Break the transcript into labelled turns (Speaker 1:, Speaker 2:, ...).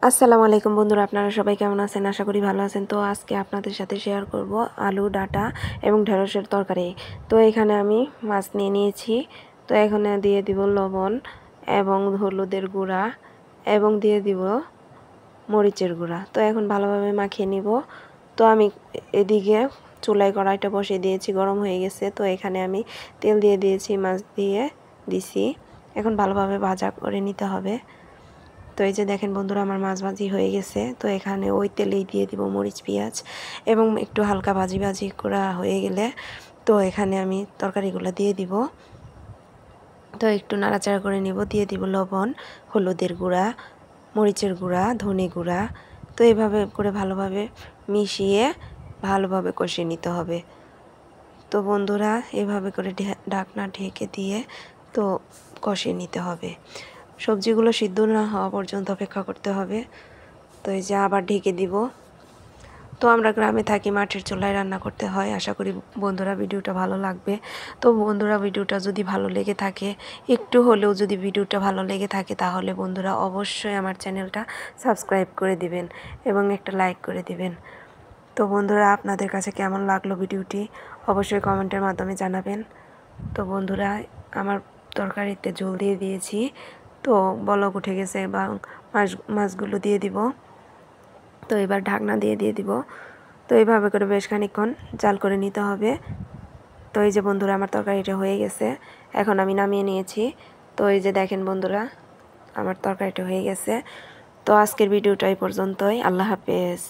Speaker 1: আসসালামু আলাইকুম বন্ধুরা, আপনারা সবাই কেমন আছেন? আশা করি ভালো আছেন। তো আজকে আপনাদের সাথে শেয়ার করব আলু ডাঁটা এবং ঢেঁড়সের তরকারি। তো এখানে আমি মাছ নিয়ে নিয়েছি। তো এখানে দিয়ে দিব লবণ এবং হলুদের গুঁড়া এবং দিয়ে দিব মরিচের গুঁড়া। তো এখন ভালোভাবে মাখিয়ে নিব। তো আমি এদিকে চুলায় কড়াইটা বসিয়ে দিয়েছি, গরম হয়ে গেছে। তো এখানে আমি তেল দিয়ে দিয়েছি, মাছ দিয়ে দিছি। এখন ভালোভাবে ভাজা করে নিতে হবে। তো এই যে দেখেন বন্ধুরা, আমার মাছ ভাজি হয়ে গেছে। তো এখানে ওই তেলেই দিয়ে দিব মরিচ পেঁয়াজ এবং একটু হালকা ভাজি ভাজি করা হয়ে গেলে তো এখানে আমি তরকারিগুলো দিয়ে দিব। তো একটু নাড়াচাড়া করে নিব, দিয়ে দিব লবণ, হলুদের গুঁড়া, মরিচের গুঁড়া, ধনে গুঁড়া। তো এভাবে করে ভালোভাবে মিশিয়ে ভালোভাবে কষিয়ে নিতে হবে। তো বন্ধুরা, এভাবে করে ঢাকনা ঢেকে দিয়ে তো কষিয়ে নিতে হবে। সবজিগুলো সিদ্ধ না হওয়া পর্যন্ত অপেক্ষা করতে হবে। তো এই যে আবার ঢেকে দিব। তো আমরা গ্রামে থাকি, মাটির চুলায় রান্না করতে হয়। আশা করি বন্ধুরা ভিডিওটা ভালো লাগবে। তো বন্ধুরা, ভিডিওটা যদি ভালো লেগে থাকে, একটু হলেও যদি ভিডিওটা ভালো লেগে থাকে, তাহলে বন্ধুরা অবশ্যই আমার চ্যানেলটা সাবস্ক্রাইব করে দিবেন এবং একটা লাইক করে দিবেন। তো বন্ধুরা, আপনাদের কাছে কেমন লাগলো ভিডিওটি অবশ্যই কমেন্টের মাধ্যমে জানাবেন। তো বন্ধুরা, আমার তরকারিতে ঝোল দিয়ে দিয়েছি। তো বলক উঠে গেছে বা মাছগুলো দিয়ে দিব। তো এবার ঢাকনা দিয়ে দিব। তো এইভাবে করে বেশ খানিকক্ষণ জাল করে নিতে হবে। তো এই যে বন্ধুরা, আমার তরকারিটা হয়ে গেছে। এখন আমি নামিয়ে নিয়েছি। তো এই যে দেখেন বন্ধুরা, আমার তরকারিটা হয়ে গেছে। তো আজকের ভিডিওটা এই পর্যন্তই। আল্লাহ হাফেজ।